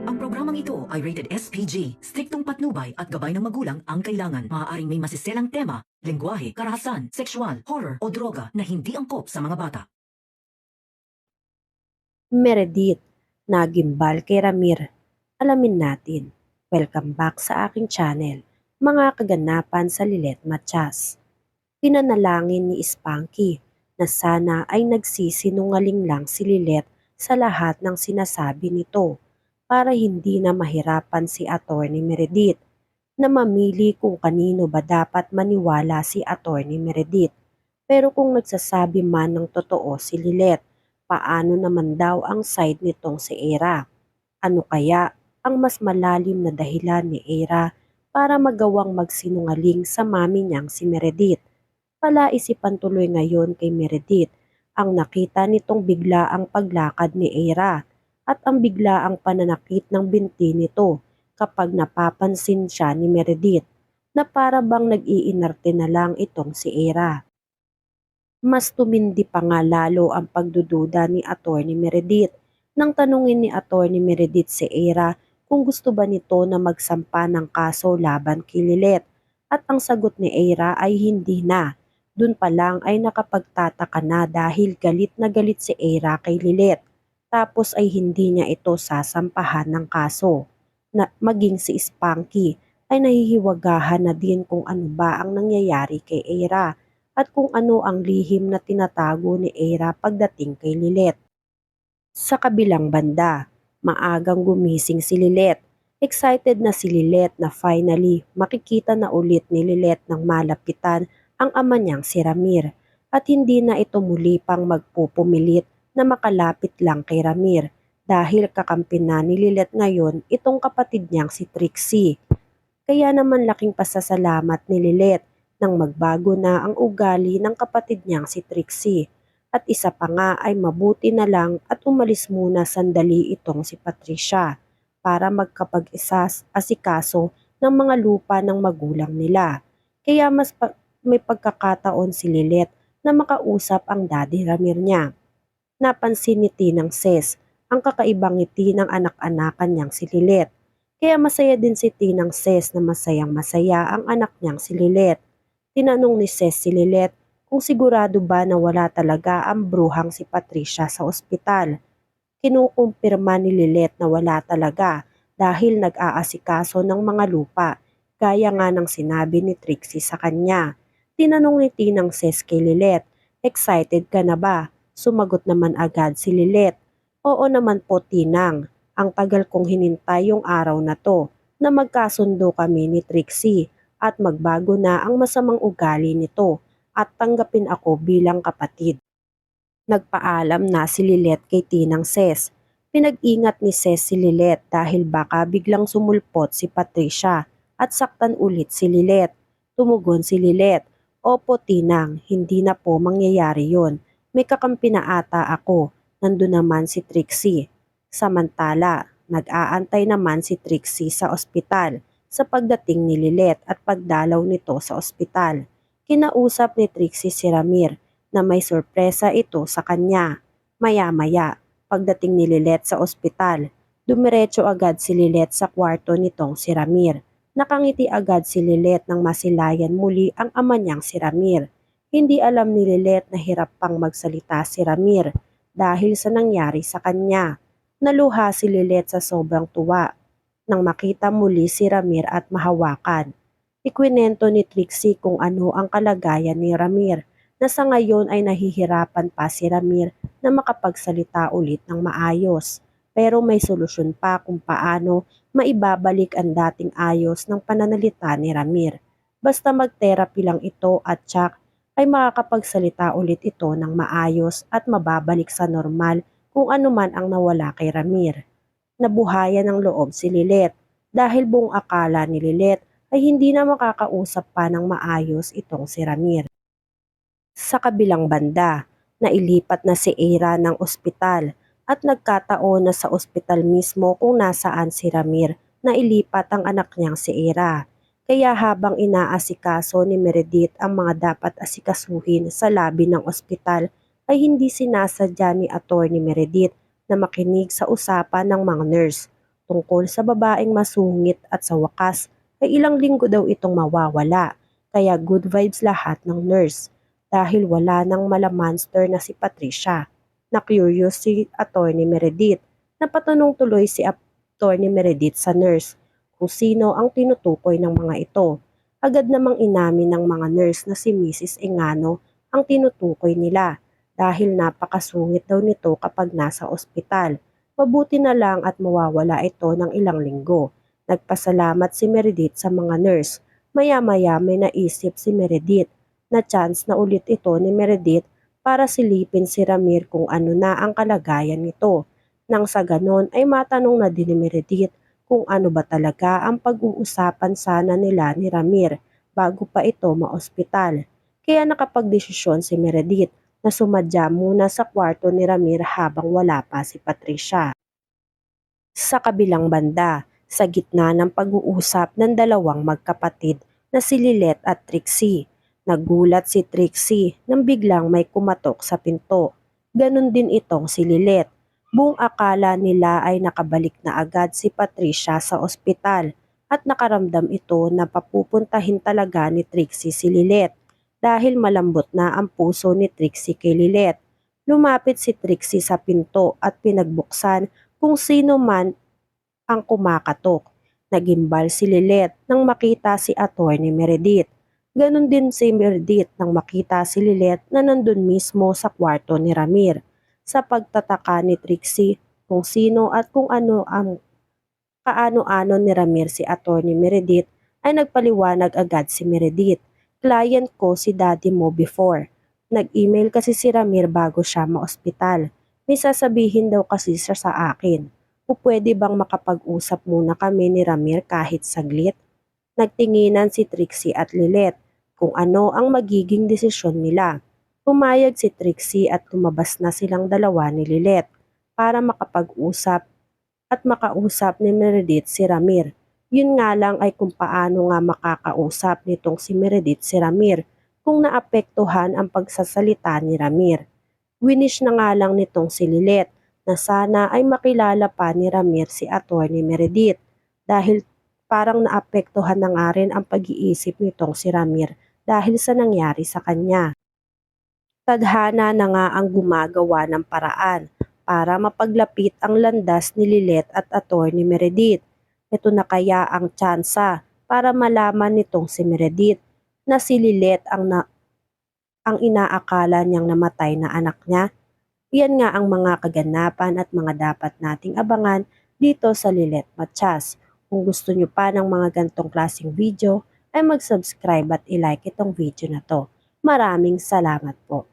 Ang programang ito ay rated SPG. Striktong patnubay at gabay ng magulang ang kailangan. Maaaring may masiselang tema, lengguwahe, karahasan, sexual, horror o droga na hindi angkop sa mga bata. Meredith, nagimbal kay Ramir. Alamin natin. Welcome back sa aking channel, mga kaganapan sa Lilet Matias. Pinanalangin ni Spanky na sana ay nagsisinungaling lang si Lilet sa lahat ng sinasabi nito para hindi na mahirapan si Attorney Meredith na mamili kung kanino ba dapat maniwala si Attorney Meredith. Pero kung nagsasabi man ng totoo si Lilet, paano naman daw ang side nitong si Era? Ano kaya ang mas malalim na dahilan ni Era para magawang magsinungaling sa mami niyang si Meredith? Palaisipan tuloy ngayon kay Meredith ang nakita nitong bigla ang paglakad ni Era at ang bigla ang pananakit ng binti nito kapag napapansin siya ni Meredith na para bang nag-iinarte na lang itong si Era. Mas tumindi pa nga lalo ang pagdududa ni Attorney Meredith nang tanungin ni Attorney Meredith si Era kung gusto ba nito na magsampa ng kaso laban kay Lilet at ang sagot ni Era ay hindi na. Dun pa lang ay nakapagtataka na dahil galit na galit si Era kay Lilet tapos ay hindi niya ito sasampahan ng kaso. Na maging si Spanky ay nahihiwagahan na din kung ano ba ang nangyayari kay Era at kung ano ang lihim na tinatago ni Era pagdating kay Lilet. Sa kabilang banda, maagang gumising si Lilet. Excited na si Lilet na finally makikita na ulit ni Lilet ng malapitan ang ama niyang si Ramir at hindi na ito muli pang magpupumilit na makalapit lang kay Ramir dahil kakampi na ni Lilet ngayon itong kapatid niyang si Trixie. Kaya naman laking pasasalamat ni Lilet nang magbago na ang ugali ng kapatid niyang si Trixie. At isa pa nga ay mabuti na lang at umalis muna sandali itong si Patricia para magkapag-asikaso ng mga lupa ng magulang nila. Kaya may pagkakataon si Lilet na makausap ang daddy Ramir niya. Napansin ni Tinang Ses ang kakaibang ngiti ng anak-anakan niyang si Lilet. Kaya masaya din si Tinang Ses na masayang masaya ang anak niyang si Lilet. Tinanong ni Ses si Lilet kung sigurado ba na wala talaga ang bruhang si Patricia sa ospital. Kinukumpirma ni Lilet na wala talaga dahil nag-aasikaso ng mga lupa, gaya nga ng sinabi ni Trixie sa kanya. Tinanong ni Tinang Ses kay Lilet, "Excited ka na ba?" Sumagot naman agad si Lilet, "Oo naman po Tinang, ang tagal kong hinintay yung araw na to na magkasundo kami ni Trixie at magbago na ang masamang ugali nito at tanggapin ako bilang kapatid." Nagpaalam na si Lilet kay Tinang Ses. Pinag-ingat ni Ses si Lilet dahil baka biglang sumulpot si Patricia at saktan ulit si Lilet. Tumugon si Lilet, "Opo Tinang, hindi na po mangyayari yon. May kakampi na ata ako." Nandun naman si Trixie. Samantala, nag-aantay naman si Trixie sa ospital sa pagdating ni Lilet at pagdalaw nito sa ospital. Kinausap ni Trixie si Ramir na may sorpresa ito sa kanya. Maya-maya, pagdating ni Lilet sa ospital, dumiretso agad si Lilet sa kwarto nitong si Ramir. Nakangiti agad si Lilet nang masilayan muli ang ama niyang si Ramir. Hindi alam ni Lilet na hirap pang magsalita si Ramir dahil sa nangyari sa kanya. Naluha si Lilet sa sobrang tuwa nang makita muli si Ramir at mahawakan. Ikwinento ni Trixie kung ano ang kalagayan ni Ramir na sa ngayon ay nahihirapan pa si Ramir na makapagsalita ulit ng maayos. Pero may solusyon pa kung paano maibabalik ang dating ayos ng pananalita ni Ramir. Basta mag-therapy lang ito at tsak ay makakapagsalita ulit ito ng maayos at mababalik sa normal kung ano man ang nawala kay Ramir. Nabuhayan ng loob si Lilet dahil buong akala ni Lilet ay hindi na makakausap pa ng maayos itong si Ramir. Sa kabilang banda, nailipat na si Era ng ospital at nagkataon na sa ospital mismo kung nasaan si Ramir na ilipat ang anak niyang si Era. Kaya habang inaasikaso ni Meredith ang mga dapat asikasuhin sa labi ng ospital ay hindi sinasadya ni Attorney Meredith na makinig sa usapan ng mga nurse tungkol sa babaeng masungit at sa wakas ay ilang linggo daw itong mawawala. Kaya good vibes lahat ng nurse dahil wala nang malamonster na si Patricia. Na-curious si Attorney Meredith. Napatanong tuloy si Attorney Meredith sa nurse kung sino ang tinutukoy ng mga ito. Agad namang inamin ng mga nurse na si Mrs. Engano ang tinutukoy nila dahil napakasungit daw nito kapag nasa ospital. Mabuti na lang at mawawala ito ng ilang linggo. Nagpasalamat si Meredith sa mga nurse. Maya-maya may naisip si Meredith na chance na ulit ito ni Meredith para silipin si Ramir kung ano na ang kalagayan nito. Nang sa ganon ay matanong na din ni Meredith kung ano ba talaga ang pag-uusapan sana nila ni Ramir bago pa ito maospital. Kaya nakapagdesisyon si Meredith na sumadya muna sa kwarto ni Ramir habang wala pa si Patricia. Sa kabilang banda, sa gitna ng pag-uusap ng dalawang magkapatid na si Lilet at Trixie, nagulat si Trixie nang biglang may kumatok sa pinto. Ganon din itong si Lilet. Buong akala nila ay nakabalik na agad si Patricia sa ospital at nakaramdam ito na papupuntahin talaga ni Trixie si Lilet dahil malambot na ang puso ni Trixie kay Lilet. Lumapit si Trixie sa pinto at pinagbuksan kung sino man ang kumakatok. Nagimbal si Lilet nang makita si Attorney Meredith. Ganon din si Meredith nang makita si Lilet na nandun mismo sa kwarto ni Ramir. Sa pagtataka ni Trixie kung sino at kung ano ang kaano-ano ni Ramir si Attorney Meredith ay nagpaliwanag agad si Meredith. Client ko si daddy mo before. Nag-email kasi si Ramir bago siya maospital. May sasabihin daw kasi siya sa akin. O pwede bang makapag-usap muna kami ni Ramir kahit saglit? Nagtinginan si Trixie at Lilet kung ano ang magiging desisyon nila. Pumayag si Trixie at lumabas na silang dalawa ni Lilet para makapag-usap at makausap ni Meredith si Ramir. Yun nga lang ay kung paano nga makakausap nitong si Meredith si Ramir kung naapektuhan ang pagsasalita ni Ramir. Winish na nga lang nitong si Lilet na sana ay makilala pa ni Ramir si Attorney Meredith dahil parang naapektuhan na nga rin ang pag-iisip nitong si Ramir dahil sa nangyari sa kanya. Tadhana na nga ang gumagawa ng paraan para mapaglapit ang landas ni Lilet at Attorney Meredith. Ito na kaya ang tsansa para malaman nitong si Meredith na si Lilet ang inaakala niyang namatay na anak niya. Yan nga ang mga kaganapan at mga dapat nating abangan dito sa Lilet Matias. Kung gusto nyo pa ng mga gantong klaseng video, ay mag-subscribe at i-like itong video na to. Maraming salamat po.